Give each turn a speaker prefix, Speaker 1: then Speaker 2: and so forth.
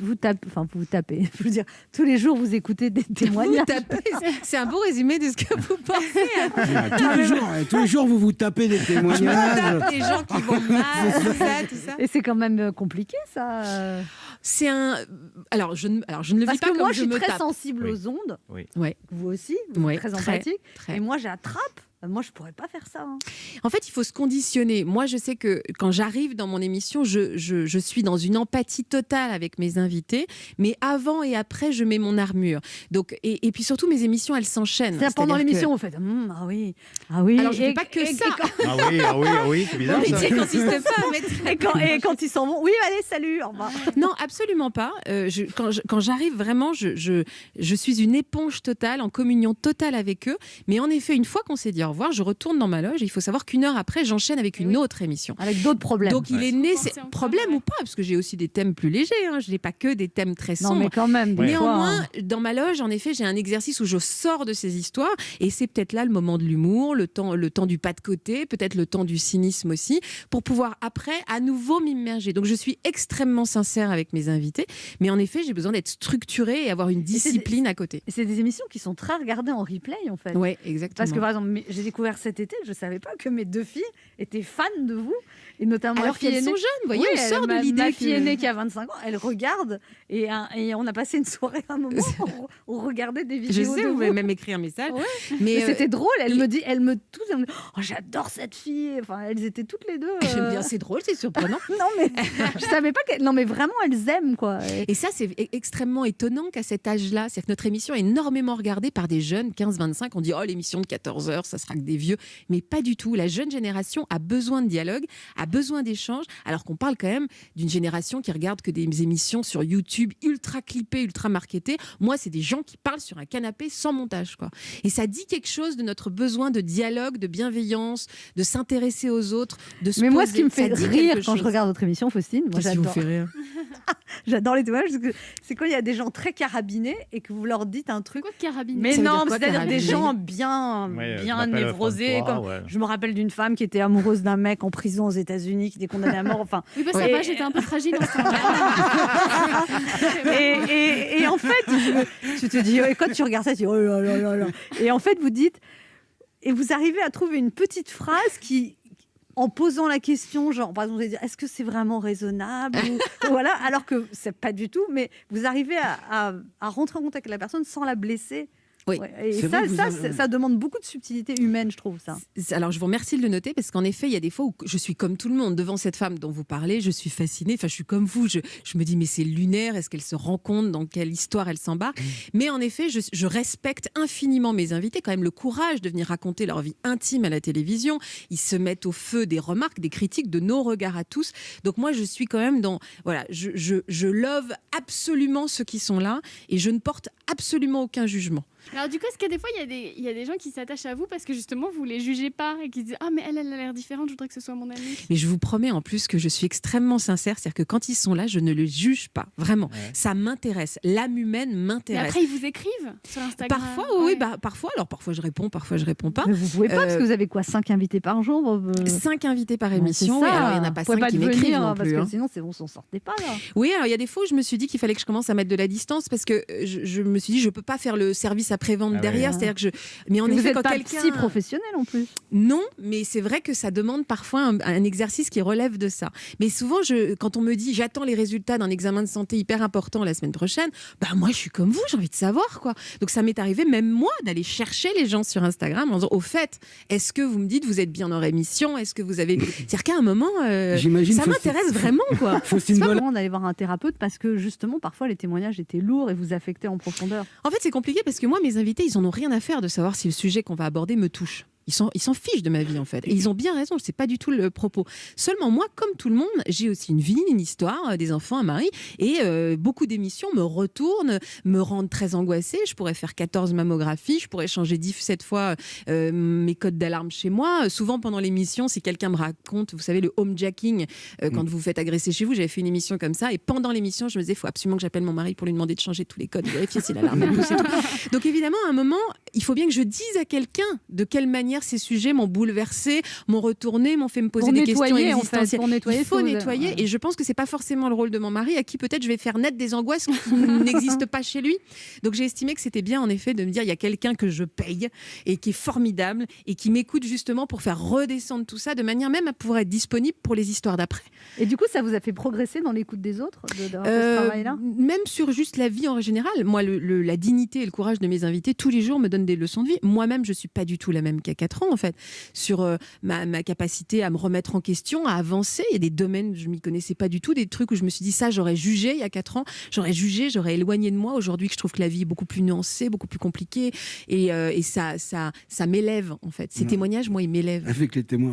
Speaker 1: vous tapez. Je veux dire, tous les jours, vous écoutez des témoignages.
Speaker 2: C'est un beau résumé de ce que vous pensez.
Speaker 3: Tous les jours, vous tapez des témoignages.
Speaker 2: Je me tape des gens qui vont mal, tout ça.
Speaker 1: Et c'est quand même compliqué, ça.
Speaker 2: C'est un. Alors, je ne le vis pas comme
Speaker 1: moi,
Speaker 2: je me tape.
Speaker 1: suis très sensible aux ondes.
Speaker 4: Oui.
Speaker 2: Ouais.
Speaker 1: Vous aussi, vous êtes très empathique.
Speaker 2: Très.
Speaker 1: Et moi, j'attrape. Moi, je pourrais pas faire ça.
Speaker 2: En fait, il faut se conditionner. Moi, je sais que quand j'arrive dans mon émission, je suis dans une empathie totale avec mes invités, mais avant et après, je mets mon armure. Donc, et puis surtout, mes émissions, elles s'enchaînent.
Speaker 1: C'est pendant l'émission, vous faites ah oui.
Speaker 2: Alors, je fais pas que ça.
Speaker 4: Ah oui, c'est bizarre.
Speaker 2: Ça consiste pas.
Speaker 1: Et quand ils s'en vont, oui, allez, salut, au revoir.
Speaker 2: Non, absolument pas. Quand j'arrive vraiment, je suis une éponge totale, en communion totale avec eux. Mais en effet, une fois qu'on s'est dit au revoir, je retourne dans ma loge et il faut savoir qu'une heure après, j'enchaîne avec une autre émission.
Speaker 1: Avec d'autres problèmes.
Speaker 2: Donc il est né, problème ou pas, parce que j'ai aussi des thèmes plus légers, je n'ai pas que des thèmes très sombres.
Speaker 1: Non, mais quand même,
Speaker 2: Néanmoins, dans ma loge, en effet, j'ai un exercice où je sors de ces histoires et c'est peut-être là le moment de l'humour, le temps du pas de côté, peut-être le temps du cynisme aussi, pour pouvoir après à nouveau m'immerger. Donc je suis extrêmement sincère avec mes invités, mais en effet, j'ai besoin d'être structurée et avoir une discipline à côté.
Speaker 1: C'est des émissions qui sont très regardées en replay, en fait.
Speaker 2: Oui, exactement.
Speaker 1: Parce que par exemple, j'ai découvert cet été, je ne savais pas que mes 2 filles étaient fans de vous. Et notamment
Speaker 2: alors qu'elles sont jeunes, vous voyez, on sort de l'idée.
Speaker 1: Ma fille aînée qui a 25 ans, elle regarde et on a passé une soirée à un moment où on regardait des vidéos.
Speaker 2: Je sais, vous pouvez même écrire un message.
Speaker 1: Ouais. Mais c'était drôle, elle me dit, oh, j'adore cette fille. Enfin, elles étaient toutes les deux.
Speaker 2: J'aime bien, c'est drôle, c'est surprenant.
Speaker 1: Non, mais je savais pas non, mais vraiment, elles aiment, quoi.
Speaker 2: Et ça, c'est extrêmement étonnant qu'à cet âge-là, c'est que notre émission est énormément regardée par des jeunes, 15-25. On dit, oh, l'émission de 14h, ça sera que des vieux. Mais pas du tout. La jeune génération a besoin de dialogue, a besoin d'échanges, alors qu'on parle quand même d'une génération qui regarde que des émissions sur YouTube ultra clippées, ultra marketées. Moi, c'est des gens qui parlent sur un canapé sans montage, quoi. Et ça dit quelque chose de notre besoin de dialogue, de bienveillance, de s'intéresser aux autres, de se poser.
Speaker 1: Moi, ce qui me fait rire quand je regarde votre émission, Faustine, moi,
Speaker 2: j'adore. Qu'est-ce qui vous fait rire?
Speaker 1: J'adore les témoignages, c'est quand il y a des gens très carabinés et que vous leur dites un truc.
Speaker 5: Quoi, carabinés?
Speaker 1: Mais non, c'est-à-dire des gens bien névrosés. Je me rappelle d'une femme qui était amoureuse d'un mec en prison aux États-Unis, qui était condamné à mort. Enfin,
Speaker 5: oui, bah, ça va, j'étais un peu fragile dans ce temps-là.
Speaker 1: et en fait, tu te dis, et quand tu regardes ça, tu dis, oh là là là là. Et en fait, vous dites, et vous arrivez à trouver une petite phrase qui, en posant la question, genre, par exemple, vous allez dire, est-ce que c'est vraiment raisonnable voilà, alors que c'est pas du tout, mais vous arrivez à rentrer en contact avec la personne sans la blesser.
Speaker 2: Oui.
Speaker 1: Ouais. Et ça demande beaucoup de subtilité humaine, je trouve ça.
Speaker 2: Alors, je vous remercie de le noter parce qu'en effet, il y a des fois où je suis comme tout le monde devant cette femme dont vous parlez. Je suis fascinée. Enfin, je suis comme vous. Je me dis, mais c'est lunaire. Est-ce qu'elle se rend compte dans quelle histoire elle s'embarque? Mais en effet, je respecte infiniment mes invités. Quand même, le courage de venir raconter leur vie intime à la télévision. Ils se mettent au feu des remarques, des critiques, de nos regards à tous. Donc moi, je suis quand même dans... Voilà, je love absolument ceux qui sont là et je ne porte absolument aucun jugement.
Speaker 5: Alors du coup, est-ce que des fois, il y a des gens qui s'attachent à vous parce que justement, vous les jugez pas et qui se disent « Ah, mais elle a l'air différente, je voudrais que ce soit mon amie ».
Speaker 2: Mais je vous promets en plus que je suis extrêmement sincère, c'est-à-dire que quand ils sont là, je ne les juge pas, vraiment. Ouais. Ça m'intéresse, l'âme humaine m'intéresse.
Speaker 5: Mais après, ils vous écrivent sur Instagram?
Speaker 2: Parfois, oui, parfois. Alors parfois, je réponds pas.
Speaker 1: Mais vous pouvez pas, parce que vous avez quoi, 5 invités par jour
Speaker 2: 5 invités par émission, oui, alors il n'y en a pas 5 qui m'écrivent non plus.
Speaker 1: Parce que sinon, on s'en sortait pas, là.
Speaker 2: Oui, alors il y a des fois où je me suis dit qu'il fallait que je commence à mettre de la distance parce que je me suis dit, je peux pas faire le service après-vente derrière. C'est-à-dire que mais en effet,
Speaker 1: vous n'êtes
Speaker 2: quand
Speaker 1: pas
Speaker 2: quelqu'un
Speaker 1: si professionnel en plus.
Speaker 2: Non, mais c'est vrai que ça demande parfois un exercice qui relève de ça. Mais souvent, quand on me dit j'attends les résultats d'un examen de santé hyper important la semaine prochaine, bah moi je suis comme vous, j'ai envie de savoir quoi. Donc ça m'est arrivé même moi d'aller chercher les gens sur Instagram en disant au fait, est-ce que vous me dites vous êtes bien en rémission? Est-ce que vous avez c'est-à-dire qu'à un moment ça m'intéresse vraiment quoi.
Speaker 1: C'est pas vraiment d'aller voir un thérapeute parce que justement parfois les témoignages étaient lourds et vous affectaient en profondeur.
Speaker 2: En fait, c'est compliqué parce que moi mes invités, ils en ont rien à faire de savoir si le sujet qu'on va aborder me touche. Ils s'en fichent de ma vie en fait. Et ils ont bien raison, c'est pas du tout le propos. Seulement moi, comme tout le monde, j'ai aussi une vie, une histoire, des enfants, un mari. Et beaucoup d'émissions me retournent, me rendent très angoissée. Je pourrais faire 14 mammographies, je pourrais changer 17 fois mes codes d'alarme chez moi. Souvent pendant l'émission, si quelqu'un me raconte, vous savez, le homejacking, quand vous vous faites agresser chez vous, j'avais fait une émission comme ça. Et pendant l'émission, je me disais, il faut absolument que j'appelle mon mari pour lui demander de changer tous les codes, vérifier si l'alarme est poussée. Donc évidemment, à un moment, il faut bien que je dise à quelqu'un de quelle manière manière, ces sujets m'ont bouleversée, m'ont retournée, m'ont fait me poser
Speaker 1: Pour
Speaker 2: des questions
Speaker 1: nettoyer, en fait,
Speaker 2: existentielles.
Speaker 1: pour nettoyer
Speaker 2: Il
Speaker 1: ce
Speaker 2: faut
Speaker 1: que vous avez-
Speaker 2: nettoyer,
Speaker 1: ouais.
Speaker 2: et je pense que c'est pas forcément le rôle de mon mari, à qui peut-être je vais faire naître des angoisses qui n'existent pas chez lui. Donc j'ai estimé que c'était bien, en effet, de me dire il y a quelqu'un que je paye et qui est formidable et qui m'écoute justement pour faire redescendre tout ça de manière même à pouvoir être disponible pour les histoires d'après.
Speaker 1: Et du coup, ça vous a fait progresser dans l'écoute des autres, d'avoir fait ce travail-là?
Speaker 2: Même sur juste la vie en général, moi, la dignité et le courage de mes invités, tous les jours, me donnent des leçons de vie. Moi-même, je ne suis pas du tout la même qu'à 4 ans, en fait, sur ma capacité à me remettre en question, à avancer. Il y a des domaines où je ne m'y connaissais pas du tout, des trucs où je me suis dit, ça, j'aurais jugé il y a 4 ans, j'aurais jugé, j'aurais éloigné de moi. Aujourd'hui, que je trouve que la vie est beaucoup plus nuancée, beaucoup plus compliquée, et ça m'élève, en fait. Ces témoignages, moi, ils m'élèvent.
Speaker 3: Avec les témoins.